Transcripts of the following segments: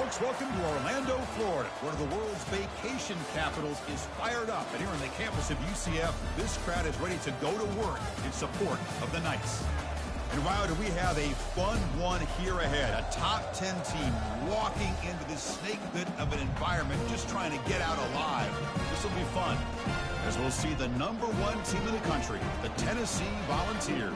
Folks, welcome to Orlando, Florida. One of the world's vacation capitals is fired up. And here on the campus of UCF, this crowd is ready to go to work in support of the Knights. And wow, do we have a fun one here ahead. A top 10 team walking into this snake pit of an environment, just trying to get out alive. This will be fun, as we'll see the #1 team in the country, the Tennessee Volunteers,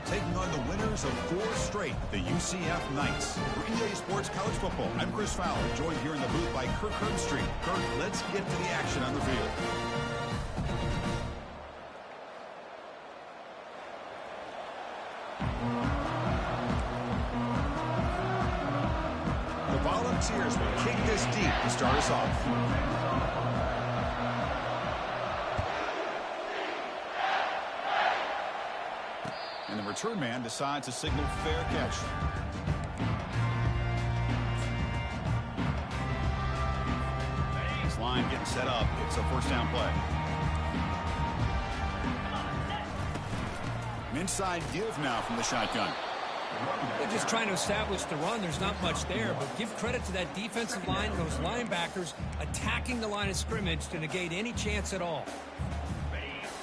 taking on the winners of 4 straight, the UCF Knights. For EA Sports College Football, I'm Chris Fowler, joined here in the booth by Kirk Herbstreit. Kirk, let's get to the action on the field. The Volunteers will kick this deep to start us off. And the return man decides to signal fair catch. This line getting set up. It's a first down play. An inside give now from the shotgun. They're just trying to establish the run. There's not much there, but give credit to that defensive line, those linebackers attacking the line of scrimmage to negate any chance at all.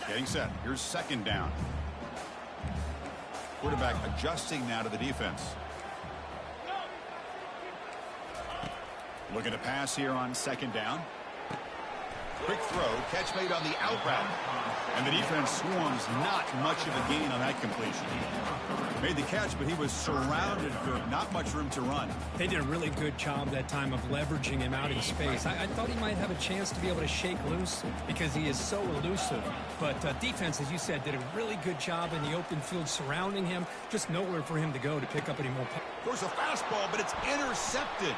Getting set. Here's second down. Quarterback adjusting now to the defense. Looking to pass here on second down. Quick throw, catch made on the out route. And the defense swarms, not much of a gain on that completion. Made the catch, but he was surrounded for not much room to run. They did a really good job that time of leveraging him out in space. I thought he might have a chance to be able to shake loose because he is so elusive. But defense, as you said, did a really good job in the open field surrounding him. Just nowhere for him to go to pick up any more. Of course, a fastball, but it's intercepted.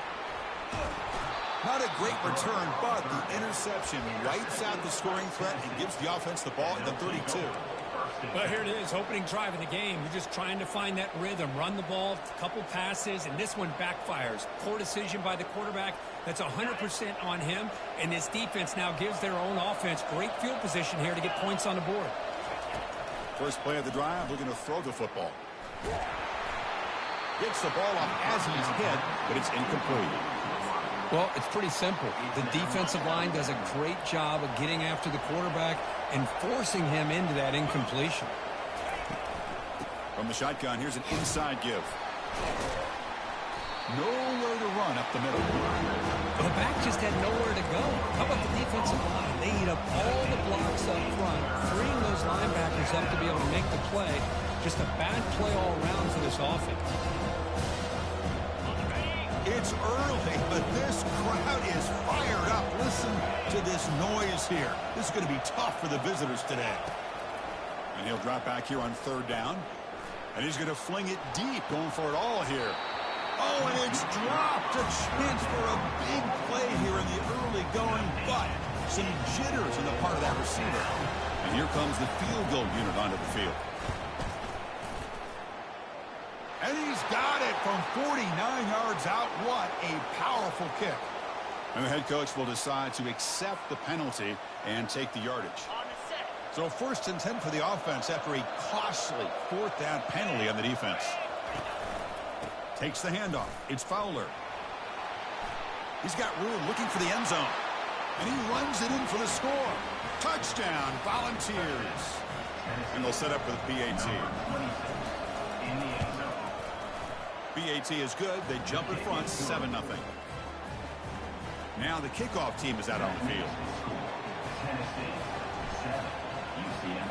Not a great return, but the interception wipes out the scoring threat and gives the offense the ball at the 32. Well, here it is, opening drive of the game. You're just trying to find that rhythm, run the ball, a couple passes, and this one backfires. Poor decision by the quarterback. That's 100% on him, and this defense now gives their own offense great field position here to get points on the board. First play of the drive, looking to throw the football. Gets the ball off as he's hit, but it's incomplete. Well, it's pretty simple. The defensive line does a great job of getting after the quarterback and forcing him into that incompletion. From the shotgun, here's an inside give. Nowhere to run up the middle. The back just had nowhere to go. How about the defensive line? They eat up all the blocks up front, freeing those linebackers up to be able to make the play. Just a bad play all around for this offense. It's early, but this crowd is fired up. Listen to this noise here. This is going to be tough for the visitors today. And he'll drop back here on third down. And he's going to fling it deep, going for it all here. Oh, and it's dropped. A chance for a big play here in the early going, but some jitters on the part of that receiver. And here comes the field goal unit onto the field. And he's got it from 49 yards out. What a powerful kick. And the head coach will decide to accept the penalty and take the yardage. So first and 10 for the offense after a costly fourth down penalty on the defense. Takes the handoff. It's Fowler. He's got room looking for the end zone. And he runs it in for the score. Touchdown, Volunteers. And they'll set up with PAT. PAT is good. They jump in front, 7-0. Now the kickoff team is out on the field. Tennessee 7, UCF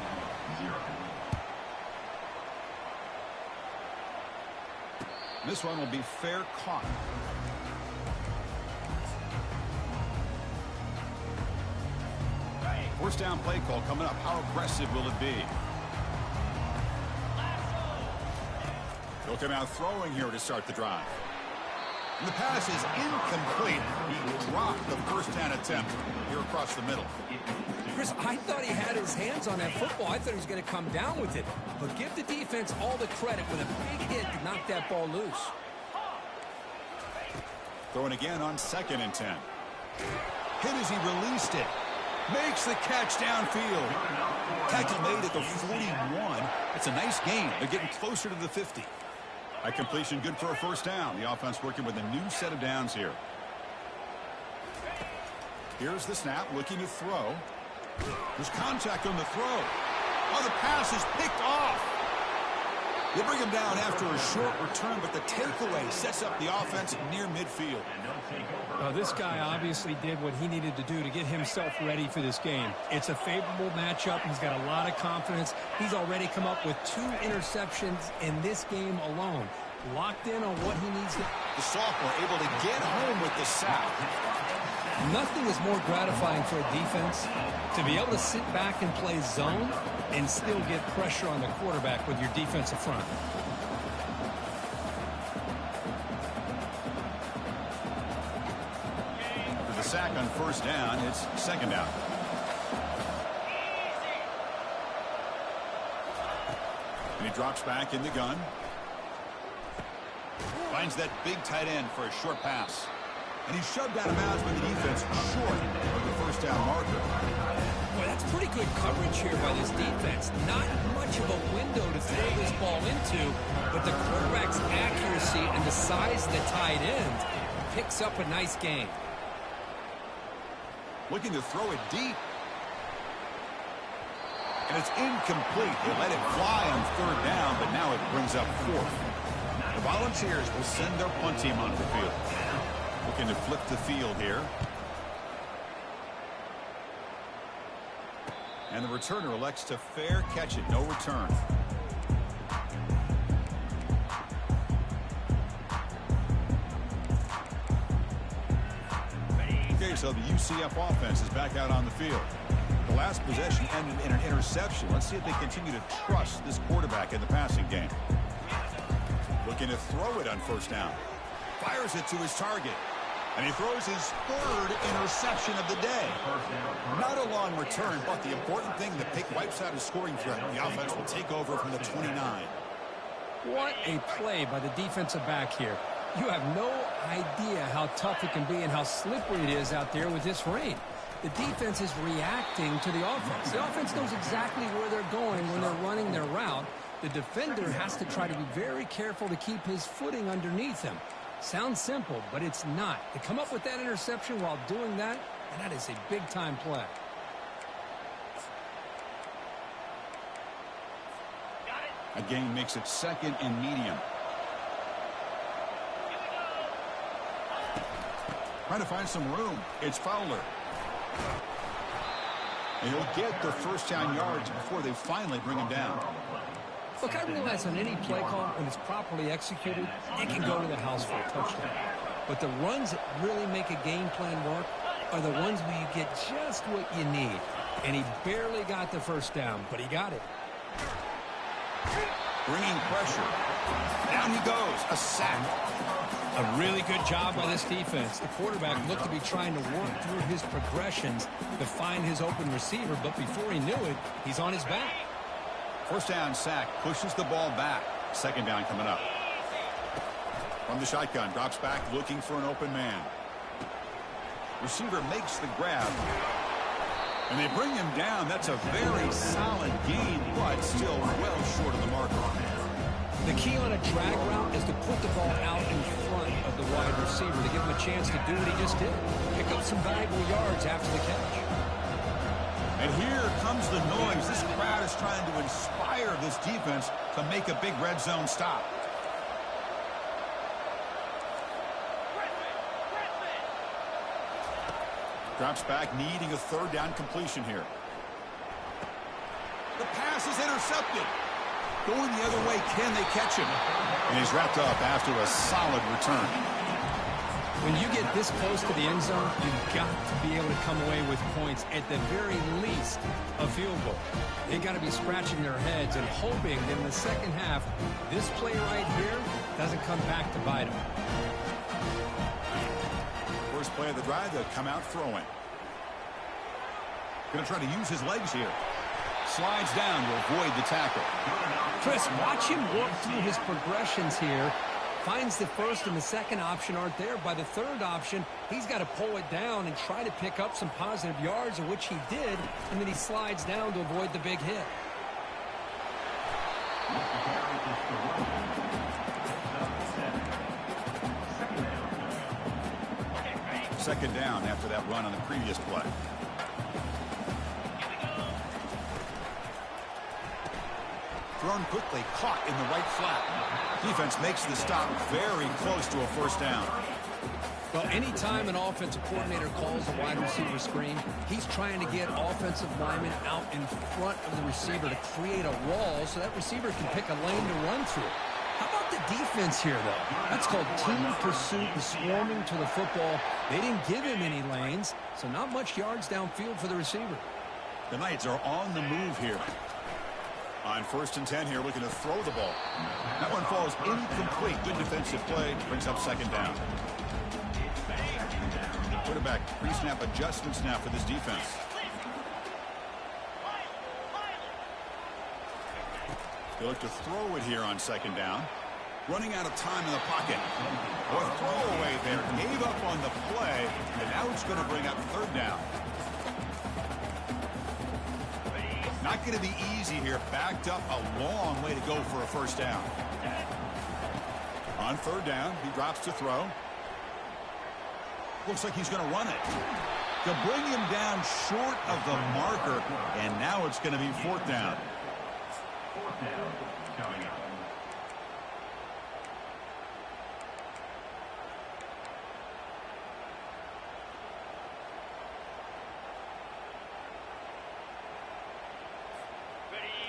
0. This one will be fair caught. First down play call coming up. How aggressive will it be? He'll come out throwing here to start the drive. And the pass is incomplete. He dropped the first down attempt here across the middle. Chris, I thought he had his hands on that football. I thought he was going to come down with it. But give the defense all the credit with a big hit to knock that ball loose. Throwing again on 2nd and 10. Hit as he released it. Makes the catch downfield. Tackle made at the 41. It's a nice gain. They're getting closer to the 50. A completion good for a first down. The offense working with a new set of downs here. Here's the snap, looking to throw. There's contact on the throw. Oh, the pass is picked off. They bring him down after a short return, but the takeaway sets up the offense near midfield. This guy obviously did what he needed to do to get himself ready for this game. It's a favorable matchup. He's got a lot of confidence. He's already come up with 2 interceptions in this game alone. Locked in on what he needs to. The sophomore able to get home with the sack. Nothing is more gratifying for a defense to be able to sit back and play zone and still get pressure on the quarterback with your defensive front. For the sack on first down, it's second down. And he drops back in the gun. Finds that big tight end for a short pass. And he's shoved out of bounds by the defense short of the first down marker. Boy, that's pretty good coverage here by this defense. Not much of a window to throw this ball into, but the quarterback's accuracy and the size of the tight end picks up a nice gain. Looking to throw it deep. And it's incomplete. They let it fly on third down, but now it brings up fourth. The Volunteers will send their punt team onto the field. Looking to flip the field here. And the returner elects to fair catch it. No return. Okay, so the UCF offense is back out on the field. The last possession ended in an interception. Let's see if they continue to trust this quarterback in the passing game. Looking to throw it on first down. Fires it to his target. And he throws his third interception of the day. Not a long return, but the important thing, the pick wipes out his scoring threat. The offense will take over from the 29. What a play by the defensive back here. You have no idea how tough it can be and how slippery it is out there with this rain. The defense is reacting to the offense. The offense knows exactly where they're going when they're running their route. The defender has to try to be very careful to keep his footing underneath him. Sounds simple, but it's not. To come up with that interception while doing that, and that is a big-time play. A gain makes it second and medium. Trying to find some room. It's Fowler. And he'll get the first down yards before they finally bring him down. Look, I realize on any play call, when it's properly executed, it can go to the house for a touchdown. But the runs that really make a game plan work are the ones where you get just what you need. And he barely got the first down, but he got it. Bringing pressure. Down he goes. A sack. A really good job by this defense. The quarterback looked to be trying to work through his progressions to find his open receiver, but before he knew it, he's on his back. First down sack, pushes the ball back. Second down coming up. From the shotgun, drops back looking for an open man. Receiver makes the grab. And they bring him down. That's a very solid gain, but still well short of the marker. The key on a drag route is to put the ball out in front of the wide receiver to give him a chance to do what he just did. Pick up some valuable yards after the catch. And here comes the noise. This crowd is trying to inspire this defense to make a big red zone stop. Drops back, needing a third down completion here. The pass is intercepted. Going the other way, can they catch him? And he's wrapped up after a solid return. When you get this close to the end zone, you've got to be able to come away with points, at the very least, a field goal. They've got to be scratching their heads and hoping that in the second half, this play right here doesn't come back to bite them. First play of the drive, they'll come out throwing. Going to try to use his legs here. Slides down to avoid the tackle. Chris, watch him work through his progressions here. Finds the first and the second option aren't there. By the third option, he's got to pull it down and try to pick up some positive yards, of which he did, and then he slides down to avoid the big hit. second down after that run on the previous play. Thrown quickly, caught in the right flat. Defense makes the stop very close to a first down. Well, anytime an offensive coordinator calls a wide receiver screen, he's trying to get offensive linemen out in front of the receiver to create a wall so that receiver can pick a lane to run through. How about the defense here, though? That's called team pursuit and swarming to the football. They didn't give him any lanes, so not much yards downfield for the receiver. The Knights are on the move here. On 1st and 10 here, looking to throw the ball. That one falls incomplete. Good defensive play. Brings up second down. Quarterback pre-snap adjustments now for this defense. They look to throw it here on second down. Running out of time in the pocket. Or throwaway there. Gave up on the play. And now it's going to bring up third down. Not going to be easy here. Backed up a long way to go for a first down. On third down, he drops to throw. Looks like he's going to run it. To bring him down short of the marker. And now it's going to be fourth down. Fourth down coming up.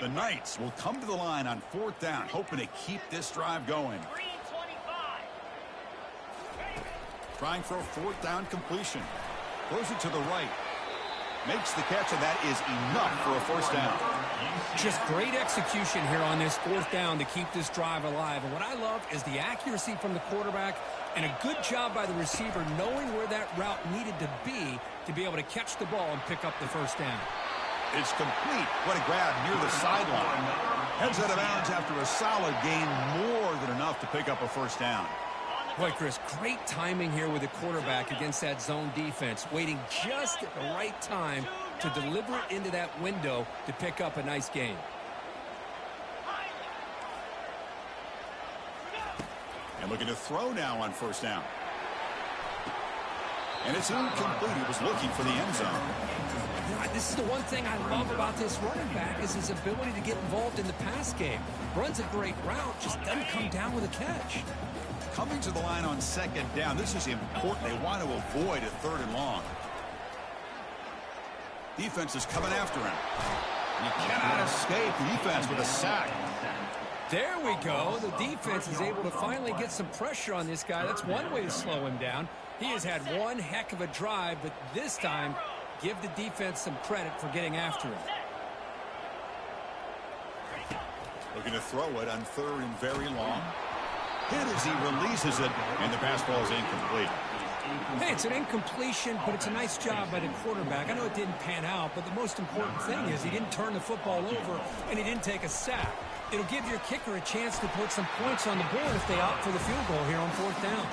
The Knights will come to the line on fourth down, hoping to keep this drive going. Trying for a fourth down completion. Throws it to the right. Makes the catch, and that is enough for a first down. Just great execution here on this fourth down to keep this drive alive. And what I love is the accuracy from the quarterback and a good job by the receiver knowing where that route needed to be able to catch the ball and pick up the first down. It's complete. What a grab near the sideline. Heads out of bounds after a solid gain, more than enough to pick up a first down. Boy, Chris, great timing here with the quarterback against that zone defense, waiting just at the right time to deliver it into that window to pick up a nice gain. And looking to throw now on first down. And it's incomplete. He was looking for the end zone. This is the one thing I love about this running back is his ability to get involved in the pass game. Runs a great route, just doesn't come down with a catch. Coming to the line on second down. This is important. They want to avoid a third and long. Defense is coming after him. You cannot escape defense with a sack. There we go. The defense is able to finally get some pressure on this guy. That's one way to slow him down. He has had one heck of a drive, but this time, give the defense some credit for getting after him. Looking to throw it on third and very long. Hit as he releases it, and the pass ball is incomplete. Hey, it's an incompletion, but it's a nice job by the quarterback. I know it didn't pan out, but the most important thing is he didn't turn the football over, and he didn't take a sack. It'll give your kicker a chance to put some points on the board if they opt for the field goal here on fourth down.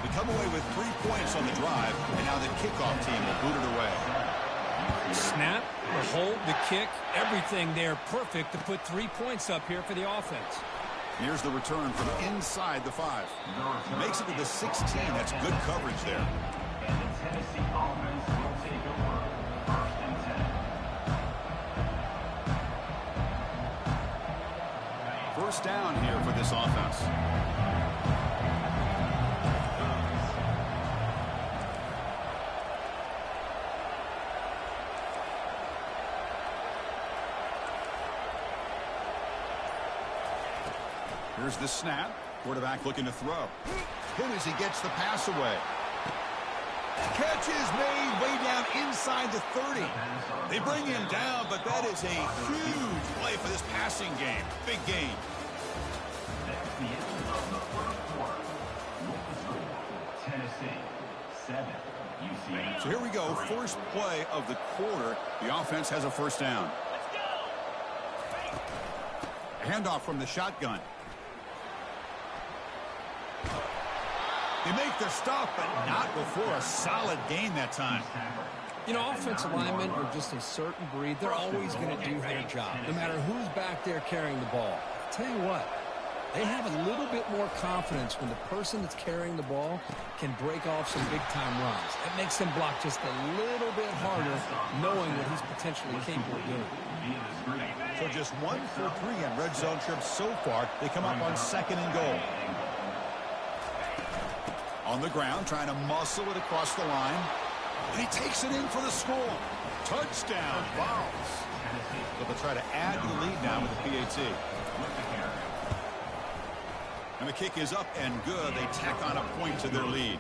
They come away with 3 points on the drive, and now the kickoff team will boot it away. Snap, the hold, the kick, everything there perfect to put 3 points up here for the offense. Here's the return from inside the 5. Makes it to the 16. That's good coverage there. And the Tennessee offense will take over 1st and 10. First down here for this offense. Here's the snap. Quarterback looking to throw. Hit as he gets the pass away. Catch is made way down inside the 30. They bring him down, but that is a huge play for this passing game. Big game. That's the end of the first quarter. With the score, Tennessee 7, UCF. So here we go. First play of the quarter. The offense has a first down. A handoff from the shotgun. They make their stop, but not before a solid gain that time. You know, offensive linemen are just a certain breed. They're always going to do their job, no matter who's back there carrying the ball. I'll tell you what, They have a little bit more confidence when the person that's carrying the ball can break off some big-time runs. That makes them block just a little bit harder, knowing what he's potentially capable of doing. So just 1 for 3 in red zone trips so far. They come up on 2nd and goal. On the ground, trying to muscle it across the line. And he takes it in for the score. Touchdown, Vols. So they'll try to add to the lead now with the PAT. And the kick is up and good. They tack on a point to their lead.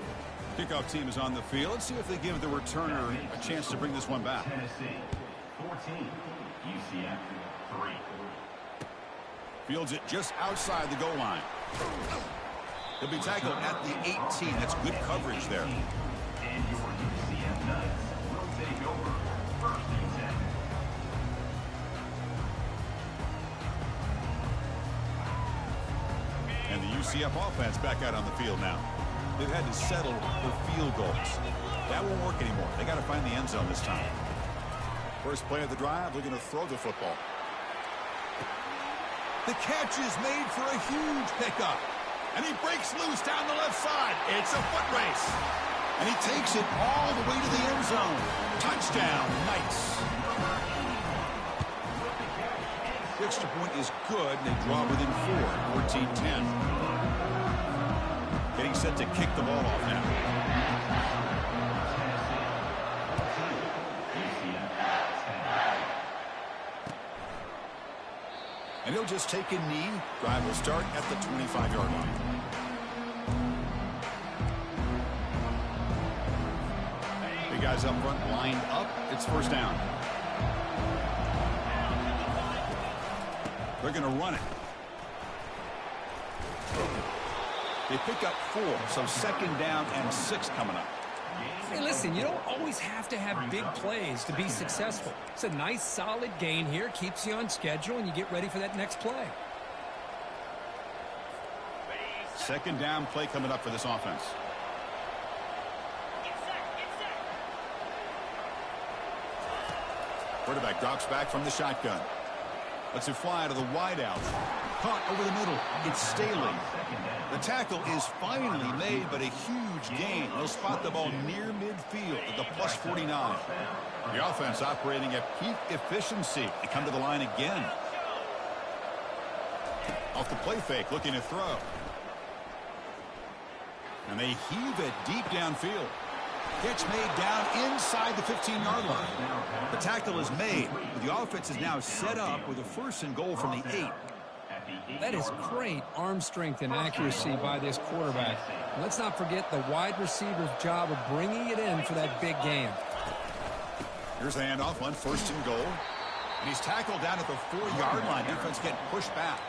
Kickoff team is on the field. Let's see if they give the returner a chance to bring this one back. Tennessee 14, UCF 3. Fields it just outside the goal line. He'll be tackled at the 18. That's good coverage there. And your UCF Knights will take over 1st and 10. And the UCF offense back out on the field now. They've had to settle for field goals. That won't work anymore. They got to find the end zone this time. First play of the drive, looking to throw the football. The catch is made for a huge pickup. And he breaks loose down the left side. It's a foot race. And he takes it all the way to the end zone. Touchdown, Knights. The extra point is good, and they draw within 4, 14-10. Getting set to kick the ball off now. And he'll just take a knee. Drive will start at the 25-yard line. Big guys up front lined up. It's first down. They're going to run it. They pick up 4, so 2nd down and 6 coming up. Hey, listen, you don't always have to have big plays to be successful. It's a nice, solid gain here. Keeps you on schedule, and you get ready for that next play. 2nd down play coming up for this offense. Quarterback drops back from the shotgun. Lets it fly to the wideout. Caught over the middle. It's Staley. The tackle is finally made, but a huge gain. They'll spot the ball near midfield at the plus 49. The offense operating at peak efficiency. They come to the line again. Off the play fake, looking to throw. And they heave it deep downfield. Catch made down inside the 15-yard line. The tackle is made. The offense is now set up with a 1st and goal from the 8. That is great arm strength and accuracy by this quarterback. And let's not forget the wide receiver's job of bringing it in for that big game. Here's the handoff on 1st and goal. And he's tackled down at the 4-yard line. Defense getting pushed back.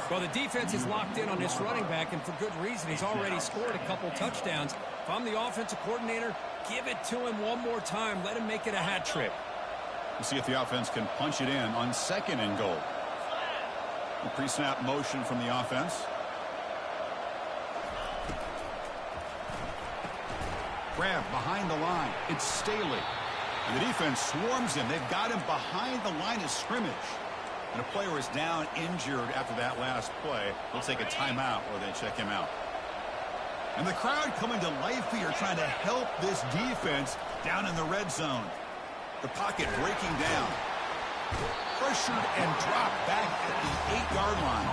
Well, the defense is locked in on this running back, and for good reason. He's already scored a couple touchdowns. If I'm the offensive coordinator, give it to him one more time. Let him make it a hat trick. We'll see if the offense can punch it in on 2nd and goal. The pre-snap motion from the offense. Grab behind the line. It's Staley. And the defense swarms him. They've got him behind the line of scrimmage. And a player is down injured after that last play. They'll take a timeout or they check him out. And the crowd coming to life here trying to help this defense down in the red zone. The pocket breaking down. Pressured and dropped back at the 8-yard line.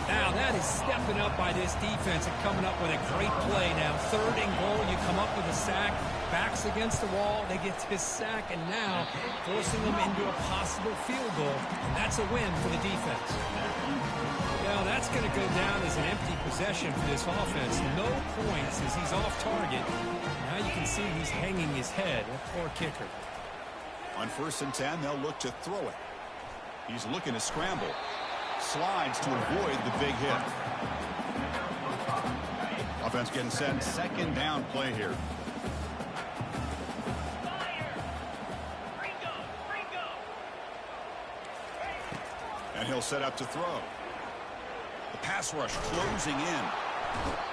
Now that is stepping up by this defense and coming up with a great play now. 3rd and goal, you come up with a sack. Backs against the wall, they get this sack, and now forcing them into a possible field goal. And that's a win for the defense. Now that's going to go down as an empty possession for this offense. No points as he's off target. Now you can see he's hanging his head. A poor kicker. On 1st and 10, they'll look to throw it. He's looking to scramble. Slides to avoid the big hit. Offense getting set. 2nd down play here. And he'll set up to throw. The pass rush closing in.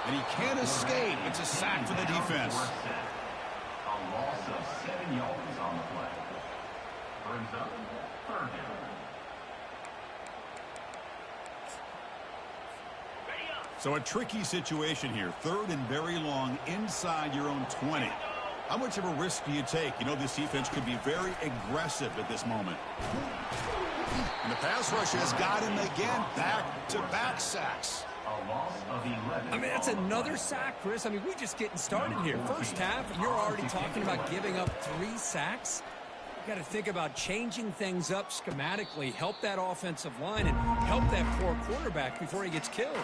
And he can't escape. It's a sack for the defense. A loss of 7 yards on the play. Brings up 3rd down. So a tricky situation here. 3rd and very long inside your own 20. How much of a risk do you take? You know, this defense could be very aggressive at this moment. And the pass rush has got him again. Back-to-back sacks. A loss of 11. I mean, that's another sack, Chris. I mean, we're just getting started here. First half, and you're already talking about giving up 3 sacks. You got to think about changing things up schematically, help that offensive line, and help that poor quarterback before he gets killed.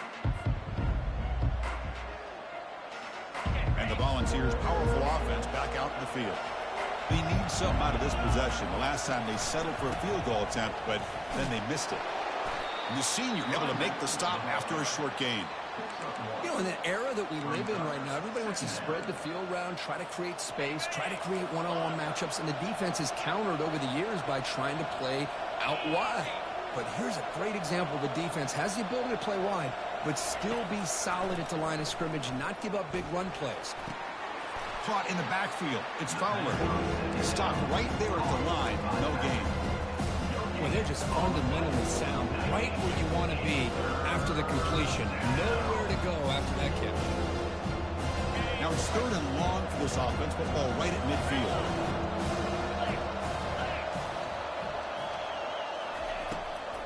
And the Volunteers' powerful offense back out in the field. They need something out of this possession. The last time they settled for a field goal attempt, but then they missed it. And the senior able to make the stop after a short gain. You know, in the era that we live in right now, everybody wants to spread the field around, try to create space, try to create one-on-one matchups, and the defense has countered over the years by trying to play out wide. But here's a great example. The defense has the ability to play wide, but still be solid at the line of scrimmage and not give up big run plays. Caught in the backfield. It's Fowler. He stopped right there at the line. No gain. Well, they're just fundamentally sound, right where you want to be after the completion. Nowhere to go after that kick. Now it's 3rd and long for this offense, but ball right at midfield.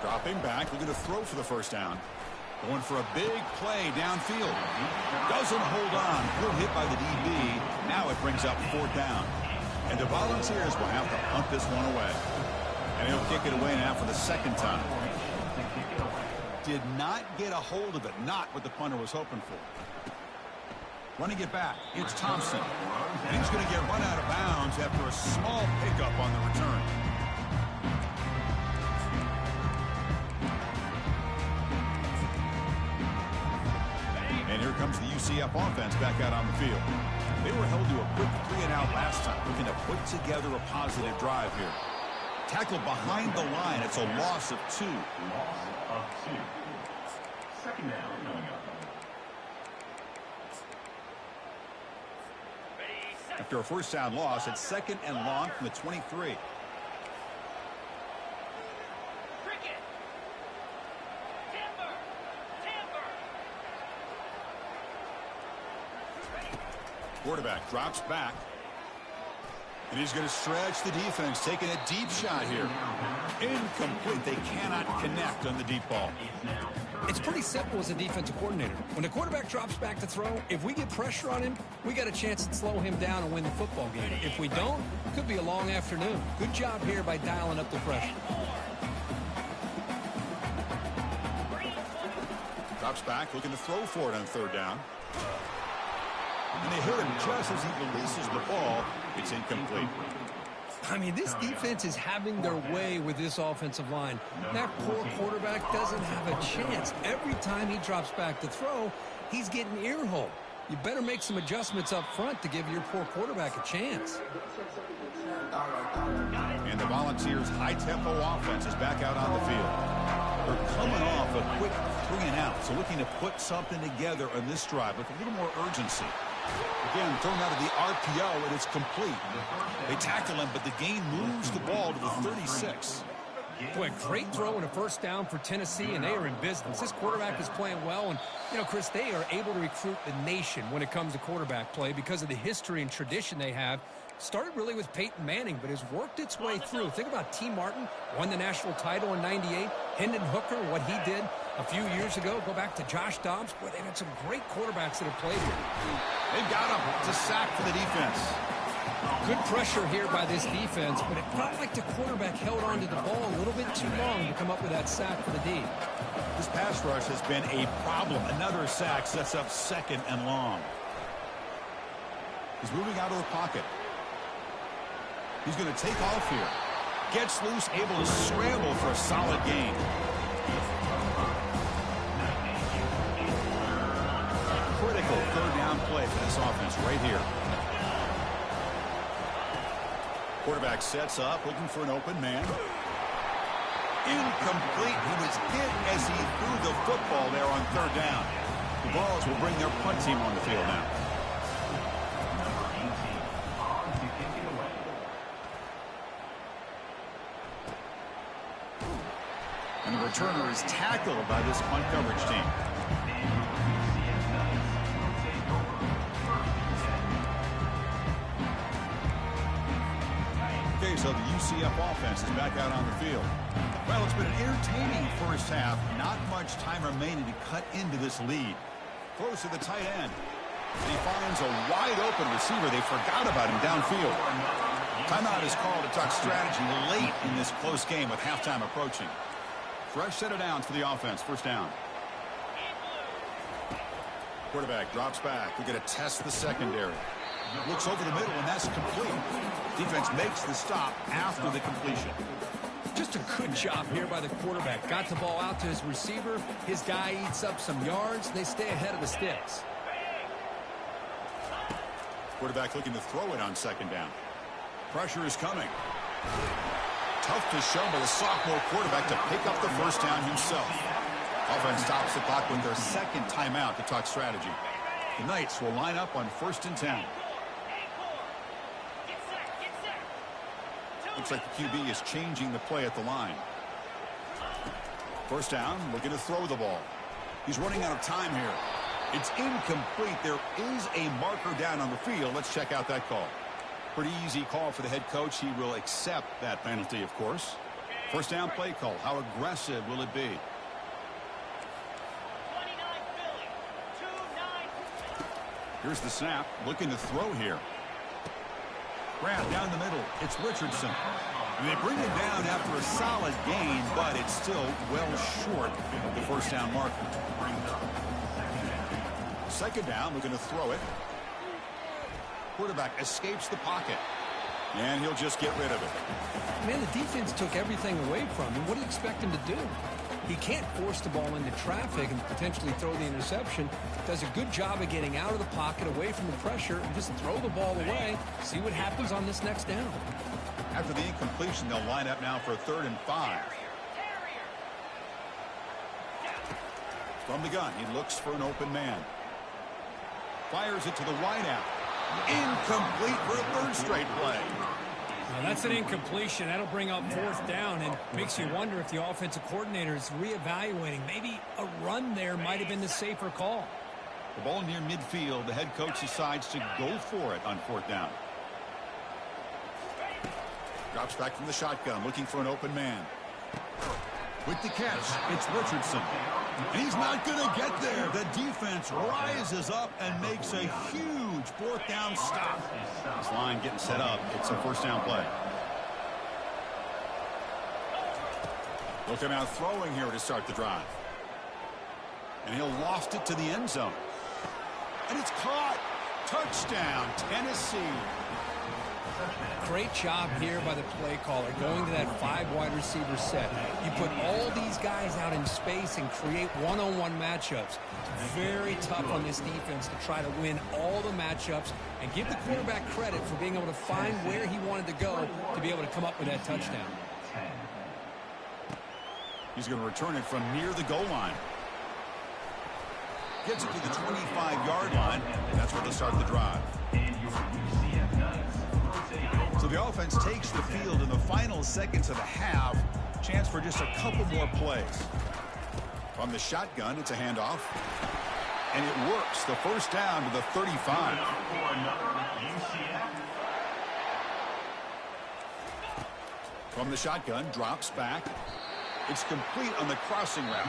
Dropping back, looking to throw for the first down. Going for a big play downfield. Doesn't hold on. Good hit by the DB. Now it brings up 4th down. And the Volunteers will have to punt this one away. And he'll kick it away now for the 2nd time. Did not get a hold of it. Not what the punter was hoping for. Running it back. It's Thompson. And he's going to get run out of bounds after a small pickup on the return. And here comes the UCF offense back out on the field. They were held to a quick 3-and-out last time, looking to put together a positive drive here. Tackle behind the line. It's a loss of 2. Loss of 2. 2nd down coming up. After a first down loss, it's 2nd and long from the 23. Quarterback drops back. And he's going to stretch the defense, taking a deep shot here. Incomplete. They cannot connect on the deep ball. It's pretty simple as a defensive coordinator. When the quarterback drops back to throw, if we get pressure on him, we got a chance to slow him down and win the football game. If we don't, it could be a long afternoon. Good job here by dialing up the pressure. Drops back, looking to throw for it on 3rd down. And they hit him just as he releases the ball. It's incomplete. I mean, this defense is having their way with this offensive line. That poor quarterback doesn't have a chance. Every time he drops back to throw, he's getting ear-hole. You better make some adjustments up front to give your poor quarterback a chance. And the Volunteers' high-tempo offense is back out on the field. They're coming off a quick 3-and-out, so looking to put something together on this drive with a little more urgency. Again, thrown out of the RPO, and it's complete. They tackle him, but the gain moves the ball to the 36. Boy, great throw and a first down for Tennessee, and they are in business. This quarterback is playing well, and, you know, Chris, they are able to recruit the nation when it comes to quarterback play because of the history and tradition they have. Started really with Peyton Manning, but has worked its way through. Think about T. Martin, won the national title in '98. Hendon Hooker, what he did a few years ago. Go back to Josh Dobbs. Boy, they've had some great quarterbacks that have played here. They've got him. It's a sack for the defense. Good pressure here by this defense, but it felt like the quarterback held on to the ball a little bit too long to come up with that sack for the D. This pass rush has been a problem. Another sack sets up 2nd and long. He's moving out of the pocket. He's going to take off here. Gets loose, able to scramble for a solid gain. Critical 3rd down play for this offense right here. Quarterback sets up, looking for an open man. Incomplete. He was hit as he threw the football there on 3rd down. The Vols will bring their punt team on the field now. And the returner is tackled by this punt coverage team. So the UCF offense is back out on the field. Well, it's been an entertaining first half. Not much time remaining to cut into this lead. Throws to the tight end. And he finds a wide-open receiver. They forgot about him downfield. Timeout is called to talk strategy late in this close game with halftime approaching. Fresh set of downs for the offense. First down. Quarterback drops back. We're going to test the secondary. Looks over the middle, and that's complete. Defense makes the stop after the completion. Just a good job here by the quarterback. Got the ball out to his receiver. His guy eats up some yards. They stay ahead of the sticks. Quarterback looking to throw it on second down. Pressure is coming. Tough to show by the sophomore quarterback to pick up the first down himself. Offense stops the clock with their second timeout to talk strategy. The Knights will line up on 1st and 10. Looks like the QB is changing the play at the line. First down, looking to throw the ball. He's running out of time here. It's incomplete. There is a marker down on the field. Let's check out that call. Pretty easy call for the head coach. He will accept that penalty, of course. First down play call. How aggressive will it be? Here's the snap. Looking to throw here. Grab down the middle. It's Richardson. And they bring it down after a solid gain, but it's still well short of the first down marker. Second down, looking to throw it. Quarterback escapes the pocket. And he'll just get rid of it. Man, the defense took everything away from him. What do you expect him to do? He can't force the ball into traffic and potentially throw the interception. Does a good job of getting out of the pocket, away from the pressure, and just throw the ball away. See what happens on this next down. After the incompletion, they'll line up now for a 3rd and 5. From the gun, he looks for an open man. Fires it to the wideout. Incomplete for a 3rd straight play. Now that's an incompletion. That'll bring up 4th down and makes you wonder if the offensive coordinator is reevaluating. Maybe a run there might have been the safer call. The ball near midfield. The head coach decides to go for it on 4th down. Drops back from the shotgun, looking for an open man. With the catch, it's Richardson. And he's not going to get there. The defense rises up and makes a huge 4th down stop. This line getting set up. It's a 1st down play. Looking out throwing here to start the drive. And he'll loft it to the end zone. And it's caught. Touchdown, Tennessee. Great job here by the play caller, going to that 5 wide receiver set. You put all these guys out in space and create one-on-one matchups. Very tough on this defense to try to win all the matchups and give the quarterback credit for being able to find where he wanted to go to be able to come up with that touchdown. He's going to return it from near the goal line. Gets it to the 25-yard line, and that's where they'll start the drive. So the offense takes the field in the final seconds of the half. Chance for just a couple more plays. From the shotgun, it's a handoff. And it works. The first down to the 35. From the shotgun, drops back. It's complete on the crossing route.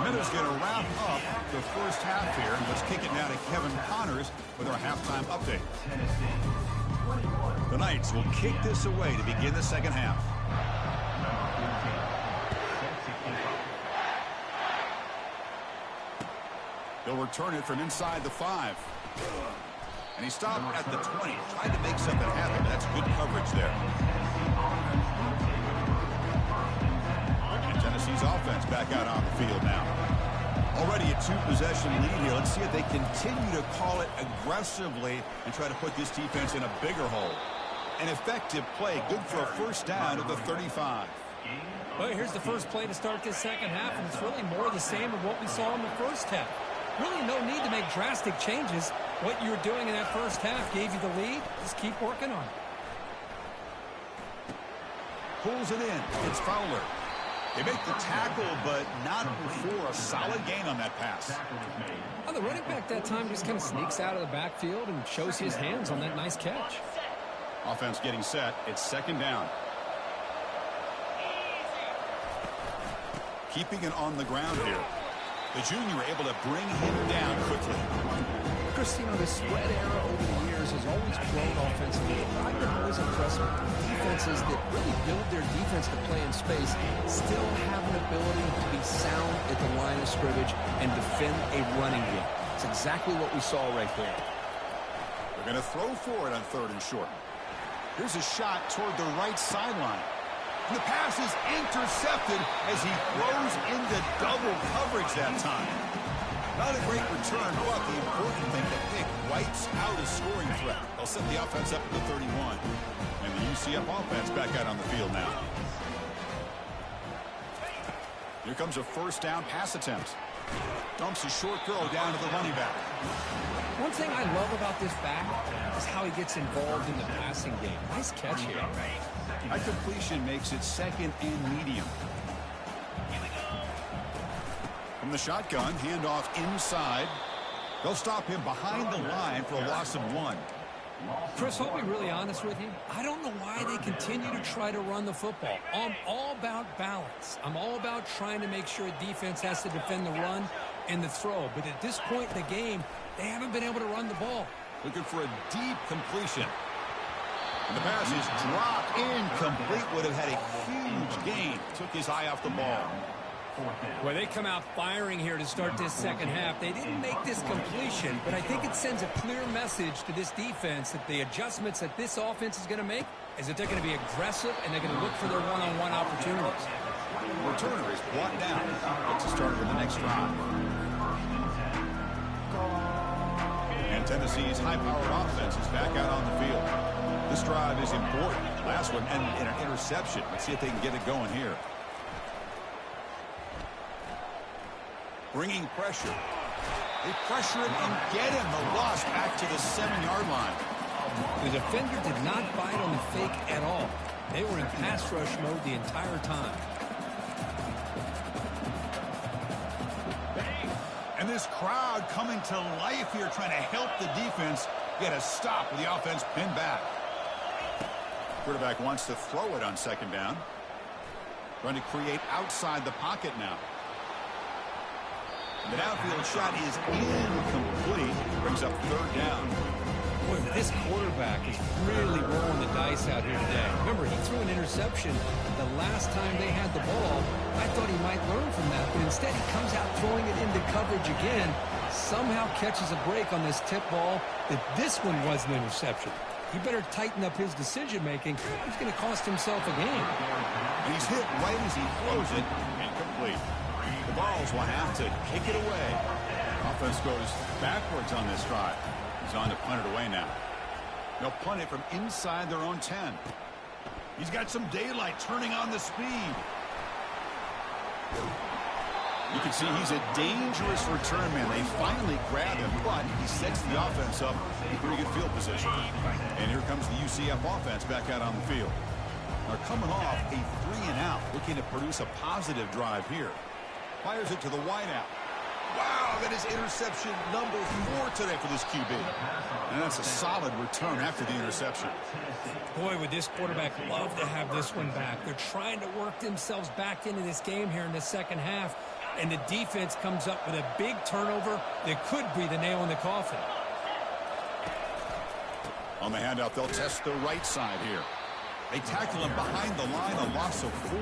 Minnows going to wrap up the first half here. Let's kick it now to Kevin Connors with our halftime update. The Knights will kick this away to begin the second half. They'll return it from inside the 5. And he stopped at the 20. Tried to make something happen, but that's good coverage there. And Tennessee's offense back out on the field now. Already a 2-possession lead here. Let's see if they continue to call it aggressively and try to put this defense in a bigger hole. An effective play, good for a first down at the 35. Well, here's the first play to start this second half, and it's really more the same of what we saw in the first half. Really no need to make drastic changes. What you were doing in that first half gave you the lead. Just keep working on it. Pulls it in. It's Fowler. They make the tackle, but not before a solid gain on that pass. Well, the running back that time just kind of sneaks out of the backfield and shows his hands on that nice catch. Offense getting set. It's second down. Keeping it on the ground here. The junior able to bring him down quickly. Chris, you know, the spread era over the years has always grown offensively. I've been always impressed with defenses that really build their defense to play in space, still have an ability to be sound at the line of scrimmage and defend a running game. It's exactly what we saw right there. They're going to throw for it on 3rd and short. Here's a shot toward the right sideline. And the pass is intercepted as he throws into double coverage that time. Not a great return, but the important thing, the pick wipes out a scoring threat. They'll set the offense up at the 31. And the UCF offense back out on the field now. Here comes a first down pass attempt. Dumps a short throw down to the running back. One thing I love about this back is how he gets involved in the passing game. Nice catch here. A completion makes it 2nd and medium. From the shotgun, handoff inside. They'll stop him behind the line for a loss of 1. Chris, I'll be really honest with you. I don't know why they continue to try to run the football. I'm all about balance. I'm all about trying to make sure defense has to defend the run and the throw. But at this point in the game, they haven't been able to run the ball. Looking for a deep completion. And the pass is dropped incomplete. Would have had a huge gain. Took his eye off the ball. Well, they come out firing here to start this second half. They didn't make this completion, but I think it sends a clear message to this defense that the adjustments that this offense is going to make is that they're going to be aggressive and they're going to look for their one-on-one opportunities. Returner is brought down. Gets to start with the next drive. And Tennessee's high-powered offense is back out on the field. This drive is important. Last one ended in an interception. Let's see if they can get it going here. Bringing pressure. They pressure him and get him. The loss back to the 7-yard line. The defender did not bite on the fake at all. They were in pass rush mode the entire time. And this crowd coming to life here, trying to help the defense get a stop with the offense pinned back. Quarterback wants to throw it on 2nd down. Trying to create outside the pocket now. The downfield shot is incomplete. Brings up 3rd down. Boy, this quarterback is really rolling the dice out here today. Remember, he threw an interception the last time they had the ball. I thought he might learn from that, but instead he comes out throwing it into coverage again. Somehow catches a break on this tip ball that this one was an interception. He better tighten up his decision-making. He's going to cost himself a game. And he's hit right as he throws it. Incomplete. The Vols will have to kick it away. Offense goes backwards on this drive. He's on to punt it away now. They'll punt it from inside their own 10. He's got some daylight turning on the speed. You can see he's a dangerous return man. They finally grab him, but he sets the offense up in pretty good field position. And here comes the UCF offense back out on the field. They're coming off a 3-and-out, looking to produce a positive drive here. Fires it to the wideout. Wow, that is interception number 4 today for this QB. And that's a solid return after the interception. Boy, would this quarterback love to have this one back. They're trying to work themselves back into this game here in the second half. And the defense comes up with a big turnover that could be the nail in the coffin. On the handout, they'll test the right side here. They tackle him behind the line, a loss of 4.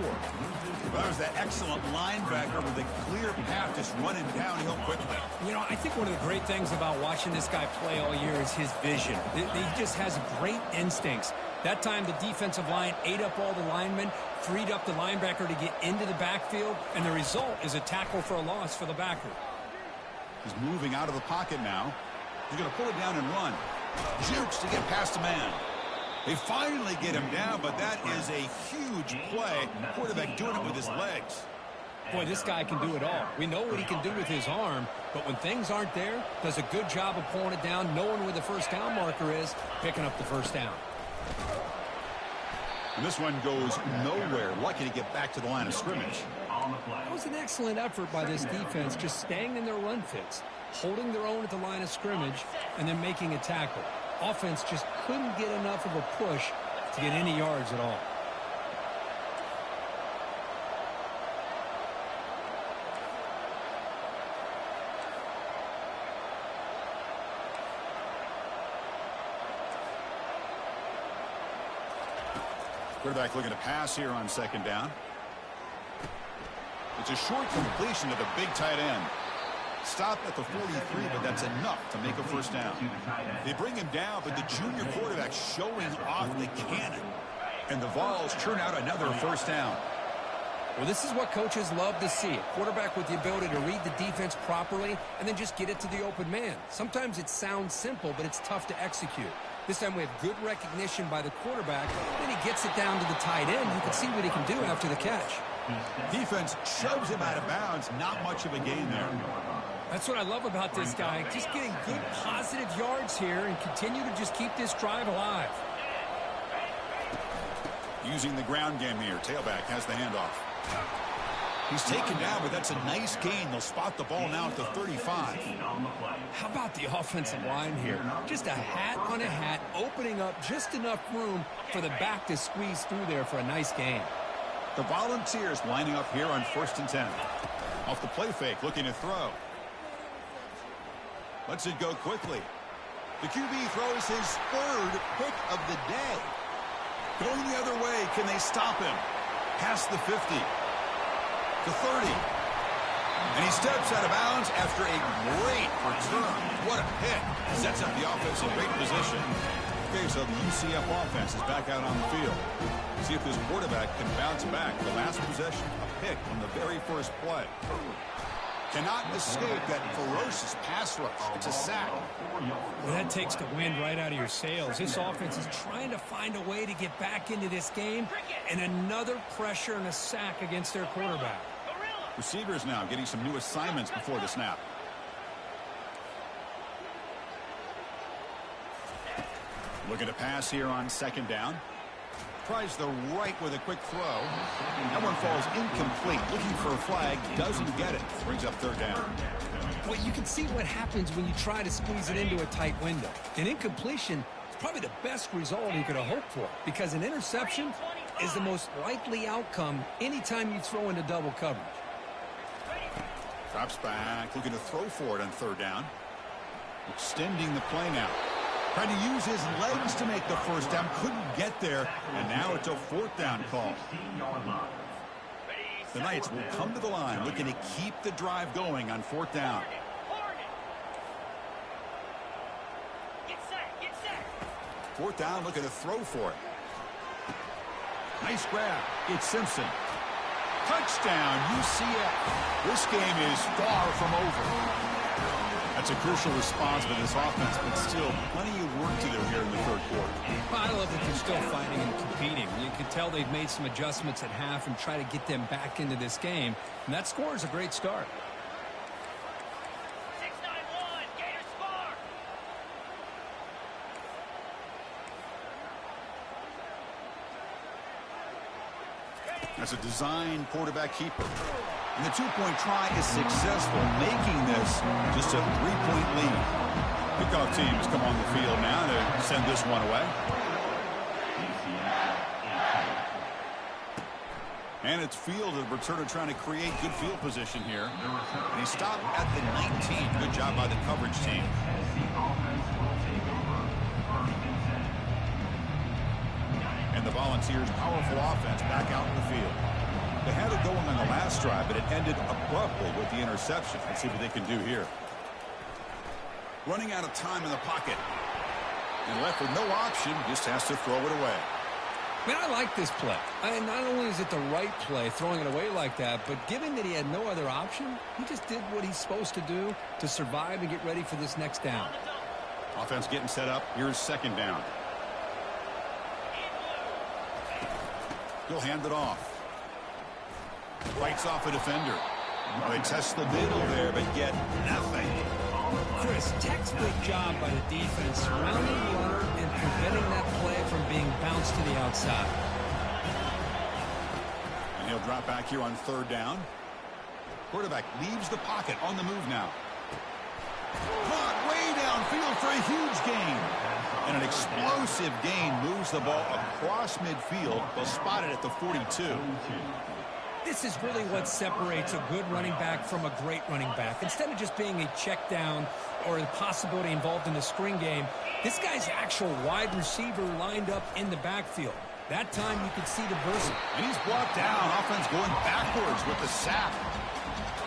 That was that excellent linebacker with a clear path just running downhill quickly. You know, I think one of the great things about watching this guy play all year is his vision. He just has great instincts. That time, the defensive line ate up all the linemen, freed up the linebacker to get into the backfield, and the result is a tackle for a loss for the backer. He's moving out of the pocket now. He's going to pull it down and run. Jukes to get past a man. They finally get him down, but that is a huge play. Quarterback doing it with his legs. Boy, this guy can do it all. We know what he can do with his arm, but when things aren't there, does a good job of pulling it down, knowing where the first down marker is, picking up the first down. And this one goes nowhere. Lucky to get back to the line of scrimmage. That was an excellent effort by this defense, just staying in their run fits, holding their own at the line of scrimmage, and then making a tackle. offense just couldn't get enough of a push to get any yards at all. Quarterback looking to pass here on second down. It's a short completion to the big tight end. Stop at the 43, but that's enough to make a first down. They bring him down, but the junior quarterback showing off the cannon. And the Vols churn out another first down. Well, this is what coaches love to see. A quarterback with the ability to read the defense properly and then just get it to the open man. Sometimes it sounds simple, but it's tough to execute. This time we have good recognition by the quarterback. Then he gets it down to the tight end. You can see what he can do after the catch. Defense shoves him out of bounds. Not much of a gain there. That's what I love about this guy. Just getting good positive yards here and continue to just keep this drive alive. Using the ground game here. Tailback has the handoff. He's taken down, but that's a nice gain. They'll spot the ball now at the 35. How about the offensive line here? Just a hat on a hat, opening up just enough room for the back to squeeze through there for a nice gain. The Volunteers lining up here on 1st and 10. Off the play fake, looking to throw. Lets it go quickly. The QB throws his third pick of the day. Going the other way, can they stop him? Past the 50. The 30. And he steps out of bounds after a great return. What a pick. Sets up the offense in great position. Okay, so the UCF offense is back out on the field. See if this quarterback can bounce back. The last possession, a pick on the very first play. Cannot escape that ferocious pass rush. It's a sack. Well, that takes the wind right out of your sails. This offense is trying to find a way to get back into this game, and another pressure and a sack against their quarterback. Receivers now getting some new assignments before the snap. Looking to pass here on second down. Tries the right with a quick throw. That one falls incomplete. Looking for a flag. Doesn't get it. Brings up third down. Well, you can see what happens when you try to squeeze it into a tight window. An incompletion is probably the best result you could have hoped for, because an interception is the most likely outcome anytime you throw into double coverage. Drops back. Looking to throw for it on third down. Extending the play now. Trying to use his legs to make the first down. Couldn't get there. And now it's a fourth down call. The Knights will come to the line looking to keep the drive going on fourth down. Fourth down, looking to throw for it. Nice grab. It's Simpson. Touchdown, UCF. This game is far from over. That's a crucial response by this offense, but still plenty of work to do here in the third quarter. Well, I love that they're still fighting and competing. You can tell they've made some adjustments at half and try to get them back into this game. And that score is a great start. 6-9-1, Gators score! That's a design quarterback keeper. And the two-point try is successful, making this just a three-point lead. Kickoff team has come on the field now to send this one away. And it's Field, the returner, trying to create good field position here. And he stopped at the 19. Good job by the coverage team. And the Volunteers' powerful offense back out in the field. They had it going on the last drive, but it ended abruptly with the interception. Let's see what they can do here. Running out of time in the pocket. And left with no option, just has to throw it away. Man, I like this play. Not only is it the right play, throwing it away like that, but given that he had no other option, he just did what he's supposed to do to survive and get ready for this next down. Offense getting set up. Here's second down. He'll hand it off. Fights off a defender. Well, they test the middle there, but get nothing. Chris, textbook job by the defense, surrounding the runner and preventing that play from being bounced to the outside. And he'll drop back here on third down. Quarterback leaves the pocket on the move now. Caught way downfield for a huge gain. And an explosive gain moves the ball across midfield, but spotted at the 42. This is really what separates a good running back from a great running back. Instead of just being a check down or the possibility involved in the screen game, this guy's actual wide receiver lined up in the backfield. That time you could see the versa. And he's brought down. Offense going backwards with the sack.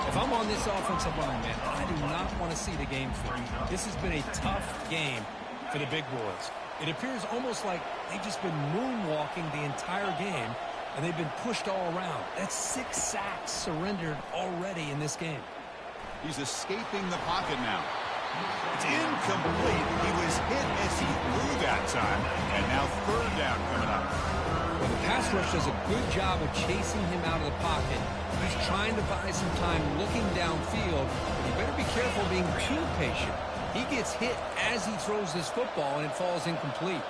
If I'm on this offensive line, man, I do not want to see the game flip. This has been a tough game for the big boys. It appears almost like they've just been moonwalking the entire game, and they've been pushed all around. That's 6 sacks surrendered already in this game. He's escaping the pocket now. It's incomplete. He was hit as he threw that time, and now third down coming up. Well, the pass rush does a good job of chasing him out of the pocket. He's trying to buy some time looking downfield, but you better be careful being too patient. He gets hit as he throws this football, and it falls incomplete.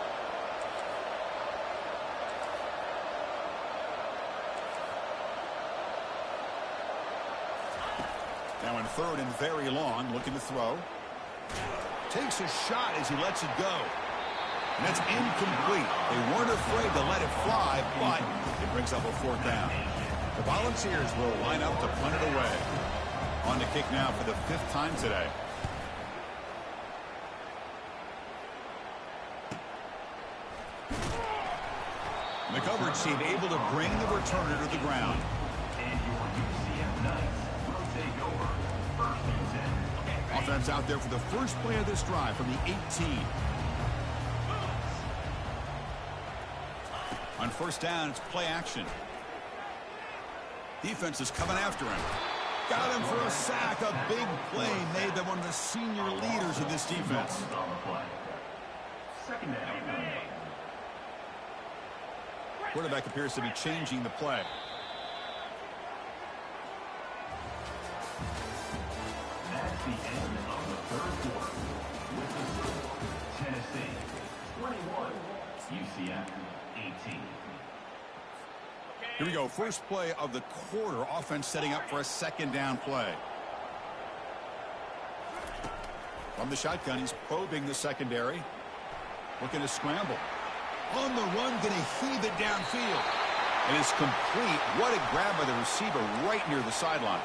Now in third and very long, looking to throw. Takes a shot as he lets it go. And that's incomplete. They weren't afraid to let it fly, but it brings up a fourth down. The Volunteers will line up to punt it away. On to kick now for the 5th time today. The coverage team able to bring the returner to the ground. And your UCF Knights will take over 1st and 10. Offense out there for the first play of this drive from the 18. On first down, it's play action. Defense is coming after him. Got him for a sack. A big play made by one of the senior leaders of this defense. On the play. 2nd down. Quarterback appears to be changing the play. That's the end of the 3rd quarter. With the score, Tennessee 21, UCF 18. Here we go. First play of the quarter. Offense setting up for a 2nd down play. From the shotgun, he's probing the secondary. Looking to scramble. On the run, going to heave it downfield. It is complete. What a grab by the receiver right near the sideline.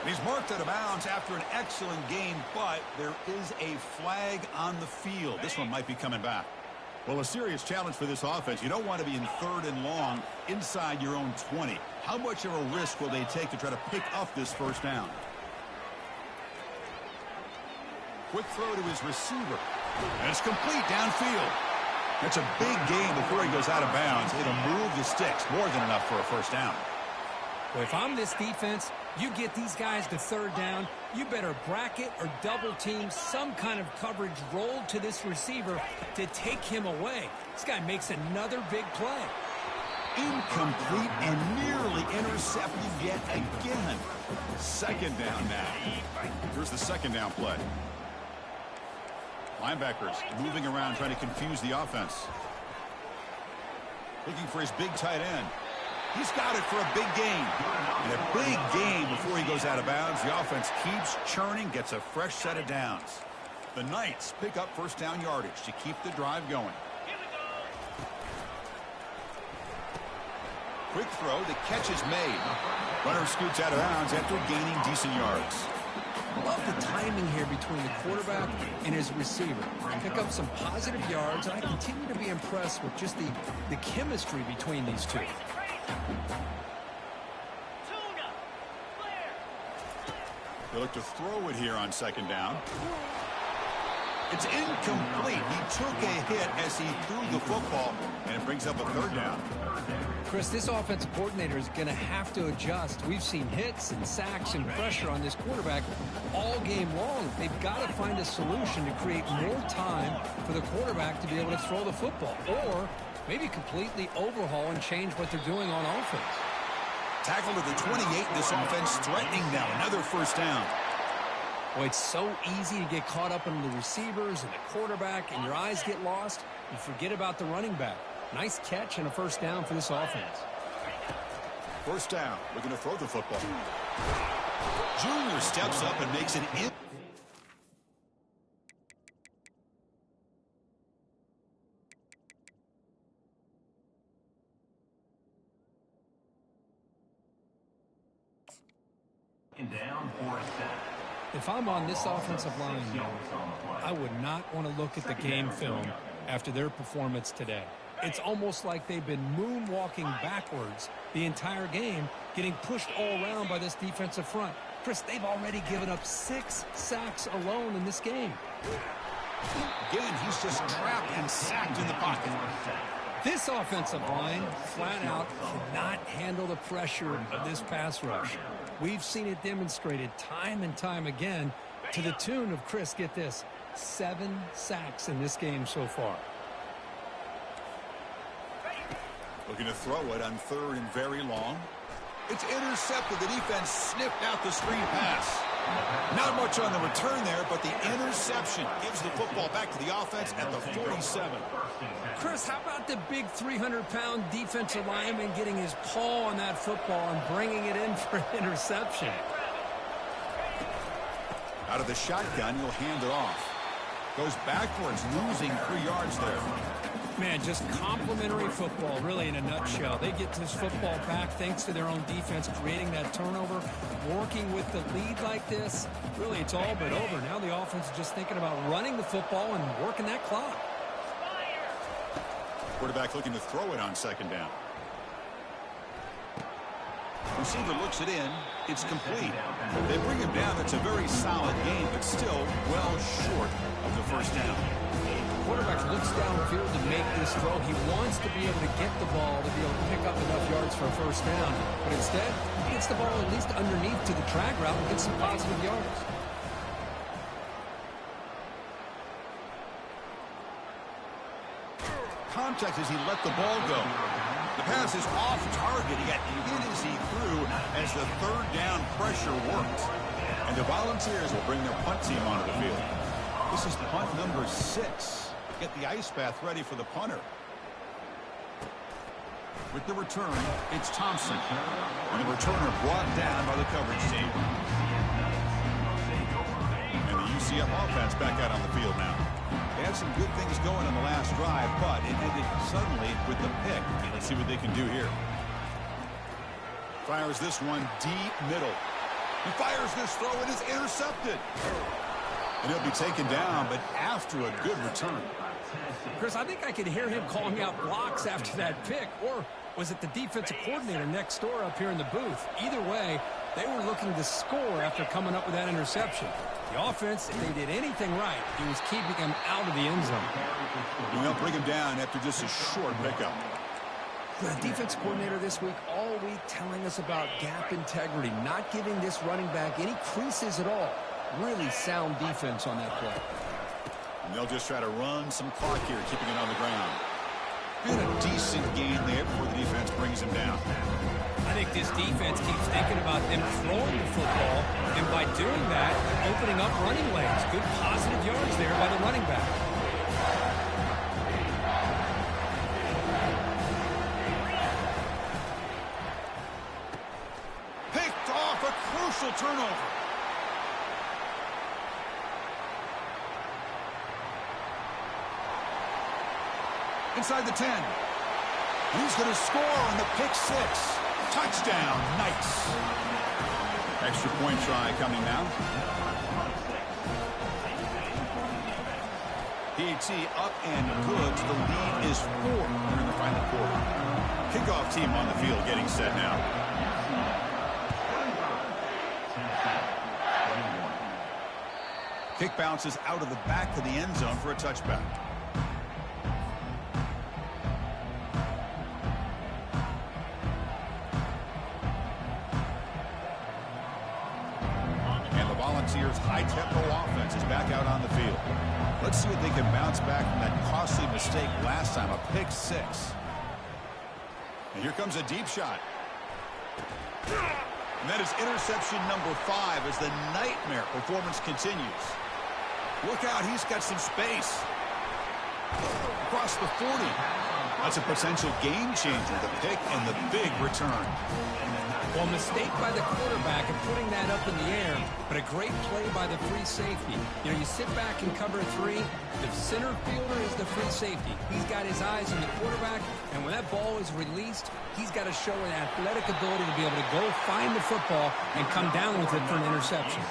And he's marked out of bounds after an excellent game, but there is a flag on the field. This one might be coming back. Well, a serious challenge for this offense. You don't want to be in 3rd and long inside your own 20. How much of a risk will they take to try to pick up this first down? Quick throw to his receiver. And it's complete downfield. That's a big gain before he goes out of bounds. It'll move the sticks. More than enough for a first down. Well, if I'm this defense, you get these guys to 3rd down, you better bracket or double team some kind of coverage rolled to this receiver to take him away. This guy makes another big play. Incomplete and nearly intercepted yet again. 2nd down now. Here's the 2nd down play. Linebackers moving around trying to confuse the offense. Looking for his big tight end. He's got it for a big gain. And a big gain before he goes out of bounds. The offense keeps churning, gets a fresh set of downs. The Knights pick up first down yardage to keep the drive going. Quick throw, the catch is made. Runner scoots out of bounds after gaining decent yards. Love the timing here between the quarterback and his receiver. Pick up some positive yards, and I continue to be impressed with just the chemistry between these two. They look to throw it here on 2nd down. It's incomplete. He took a hit as he threw the football, and it brings up a 3rd down. Chris, this offensive coordinator is going to have to adjust. We've seen hits and sacks and pressure on this quarterback all game long. They've got to find a solution to create more time for the quarterback to be able to throw the football, or maybe completely overhaul and change what they're doing on offense. Tackle to the 28. This offense threatening now. Another first down. Boy, it's so easy to get caught up in the receivers and the quarterback, and your eyes get lost. You forget about the running back. Nice catch and a first down for this offense. First down. Looking to throw the football. Junior steps up and makes it in. Second down for a sack. If I'm on this offensive line, I would not want to look at the game film after their performance today. It's almost like they've been moonwalking backwards the entire game, getting pushed all around by this defensive front. Chris, they've already given up 6 sacks alone in this game. Again, he's just trapped and sacked in the pocket. This offensive line, flat out, cannot handle the pressure of this pass rush. We've seen it demonstrated time and time again to the tune of, Chris, get this, 7 sacks in this game so far. Looking to throw it on 3rd and very long. It's intercepted. The defense sniffed out the screen pass. Not much on the return there, but the interception gives the football back to the offense at the 47. Chris, how about the big 300-pound defensive lineman getting his paw on that football and bringing it in for an interception? Out of the shotgun, he'll hand it off. Goes backwards, losing 3 yards there. Man, just complimentary football, really, in a nutshell. They get this football back thanks to their own defense, creating that turnover, working with the lead like this. Really, it's all but over. Now the offense is just thinking about running the football and working that clock. Quarterback looking to throw it on 2nd down. Receiver looks it in. It's complete. They bring him down. It's a very solid game, but still well short of the 1st down. Quarterback looks downfield to make this throw. He wants to be able to get the ball to be able to pick up enough yards for a 1st down. But instead, he gets the ball at least underneath to the drag route and gets some positive yards. Contact as he let the ball go. The pass is off target. He got hit as he threw as the 3rd down pressure worked. And the Volunteers will bring their punt team onto the field. This is punt number 6. Get the ice bath ready for the punter. With the return, it's Thompson. And the returner brought down by the coverage team. And the UCF offense back out on the field now. They had some good things going on the last drive, but it ended suddenly with the pick. Let's see what they can do here. Fires this one deep middle. He fires this throw, and it's intercepted. And he'll be taken down, but after a good return. Chris, I think I could hear him calling out blocks after that pick. Or was it the defensive coordinator next door up here in the booth? Either way, they were looking to score after coming up with that interception. The offense, if they did anything right, it was keeping him out of the end zone. And they'll bring him down after just a short pickup. The defense coordinator this week all week telling us about gap integrity, not giving this running back any creases at all. Really sound defense on that play. And they'll just try to run some clock here, keeping it on the ground. And a decent gain there before the defense brings him down. I think this defense keeps thinking about them throwing the football, and by doing that, opening up running lanes. Good positive yards there by the running back. Picked off, a crucial turnover. Inside the 10. He's going to score on the pick 6. Touchdown, Knights. Extra point try coming now. PAT up and good. The lead is 4 in the final quarter. Kickoff team on the field getting set now. Kick bounces out of the back of the end zone for a touchback. Volunteers' high-tempo offense is back out on the field. Let's see what they can bounce back from that costly mistake last time, a pick 6. And here comes a deep shot. And that is interception number 5 as the nightmare performance continues. Look out, he's got some space. Across the 40. That's a potential game changer, the pick and the big return. Well, mistake by the quarterback of putting that up in the air, but a great play by the free safety. You know, you sit back and cover 3. The center fielder is the free safety. He's got his eyes on the quarterback, and when that ball is released, he's got to show an athletic ability to be able to go find the football and come down with it for an interception.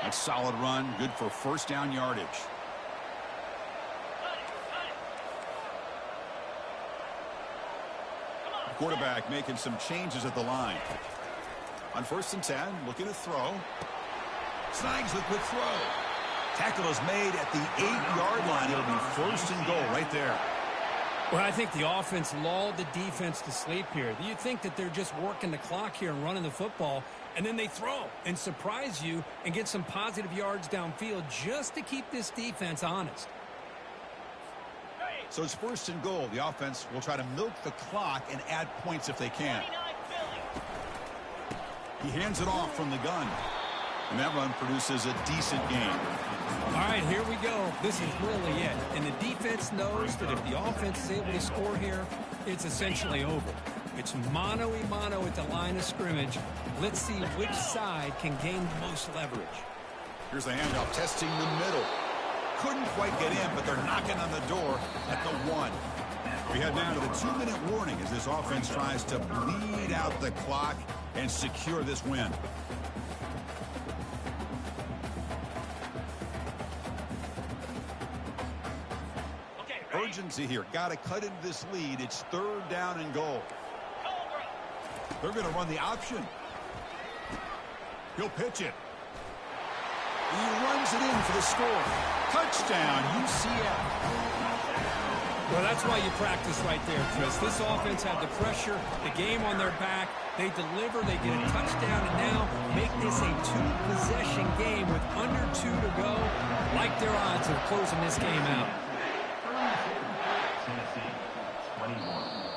That's a solid run, good for first down yardage. Quarterback making some changes at the line. On 1st and 10, looking to throw. Snags the quick throw. Tackle is made at the 8-yard line. It'll be 1st and goal right there. Well, I think the offense lulled the defense to sleep here. You think that they're just working the clock here and running the football, and then they throw and surprise you and get some positive yards downfield just to keep this defense honest. So it's 1st and goal. The offense will try to milk the clock and add points if they can. He hands it off from the gun. And that run produces a decent gain. All right, here we go. This is really it. And the defense knows that if the offense is able to score here, it's essentially over. It's mano-a-mano at the line of scrimmage. Let's see which side can gain the most leverage. Here's the handoff, testing the middle. Couldn't quite get in, but they're knocking on the door at the 1. We head now to the 2-minute warning as this offense tries to bleed out the clock and secure this win. Urgency here. Got to cut into this lead. It's 3rd down and goal. They're going to run the option. He'll pitch it. He runs it in for the score. Touchdown, UCF. Well, that's why you practice right there, Chris. This offense had the pressure, the game on their back. They deliver, they get a touchdown, and now make this a 2-possession game with under 2 to go. Like their odds of closing this game out.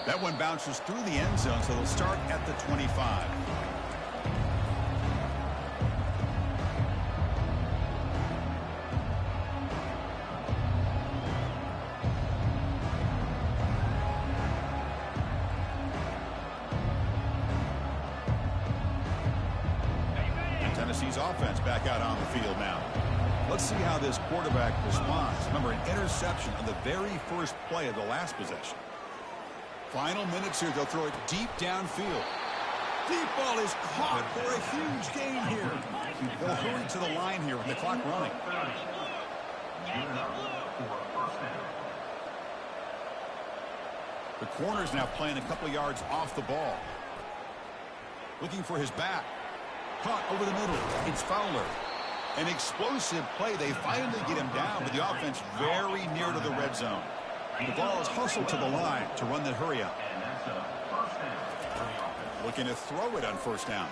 That one bounces through the end zone, so they'll start at the 25. Tennessee's offense back out on the field now. Let's see how this quarterback responds. Remember, an interception on the very first play of the last possession. Final minutes here. They'll throw it deep downfield. Deep ball is caught for a huge gain here. They'll hurry to the line here with the clock running. The corner's now playing a couple yards off the ball. Looking for his back. Caught over the middle. It's Fowler. An explosive play. They finally get him down, but the offense very near to the red zone. The ball is hustled to the line to run the hurry up. Looking to throw it on 1st down.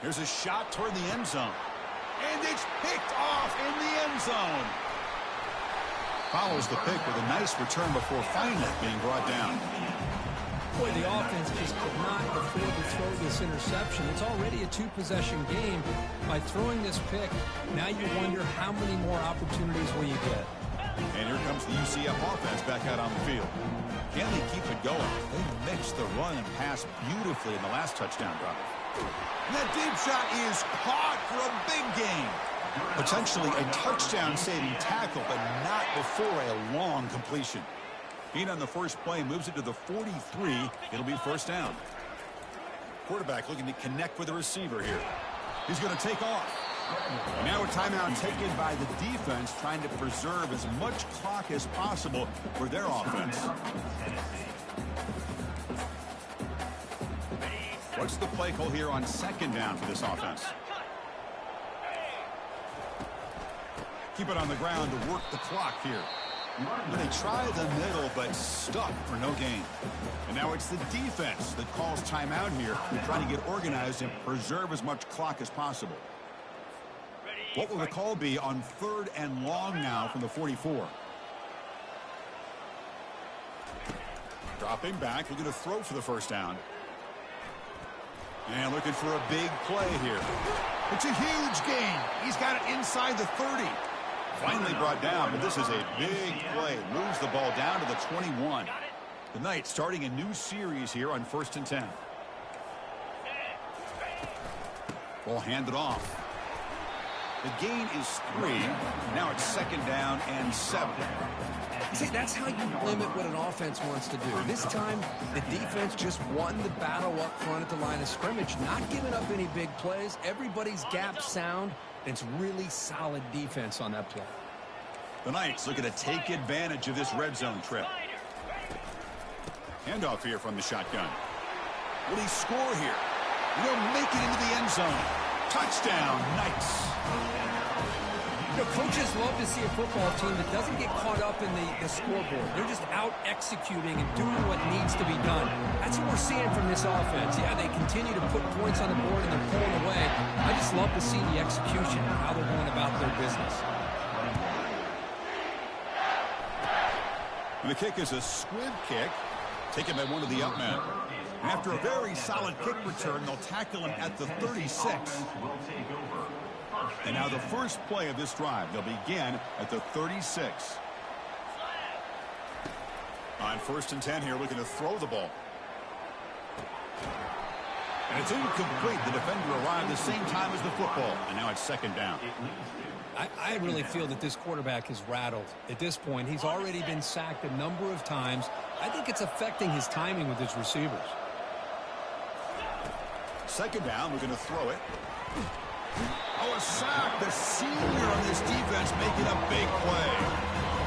Here's a shot toward the end zone. And it's picked off in the end zone. Follows the pick with a nice return before finally being brought down. Boy, the offense just could not afford to throw this interception. It's already a 2-possession game. By throwing this pick, now you wonder how many more opportunities will you get. And here comes the UCF offense back out on the field. Can they keep it going? They mixed the run and pass beautifully in the last touchdown drive. And that deep shot is caught for a big gain. Potentially a touchdown-saving tackle, but not before a long completion. Gain on the first play moves it to the 43. It'll be 1st down. Quarterback looking to connect with the receiver here. He's going to take off. Now a timeout taken by the defense, trying to preserve as much clock as possible for their offense. What's the play call here on 2nd down for this offense? Keep it on the ground to work the clock here. They try the middle, but stuck for no gain. And now it's the defense that calls timeout here, trying to get organized and preserve as much clock as possible. What will the call be on 3rd and long now from the 44? Dropping back, looking to throw for the 1st down. And looking for a big play here. It's a huge gain. He's got it inside the 30. Finally brought down, but this is a big play. Moves the ball down to the 21. The Knights starting a new series here on 1st and 10. Ball handed off. The gain is 3. Now it's 2nd down and 7. See, that's how you limit what an offense wants to do. This time, the defense just won the battle up front at the line of scrimmage, not giving up any big plays. Everybody's gap sound. It's really solid defense on that play. The Knights looking to take advantage of this red zone trip. Handoff here from the shotgun. Will he score here? He'll make it into the end zone. Touchdown, Knights. You know, coaches love to see a football team that doesn't get caught up in the scoreboard. They're just out executing and doing what needs to be done. That's what we're seeing from this offense. Yeah, they continue to put points on the board and they're pulling away. I just love to see the execution and how they're going about their business. And the kick is a squib kick, taken by one of the up men. And after a very solid kick return, they'll tackle him at the 36. And now the first play of this drive, they'll begin at the 36. On 1st and 10 here, looking to throw the ball. And it's incomplete. The defender arrived the same time as the football. And now it's 2nd down. I really feel that this quarterback is rattled. At this point, he's already been sacked a number of times. I think it's affecting his timing with his receivers. 2nd down, we're going to throw it. Oh, a sack. The senior on this defense making a big play.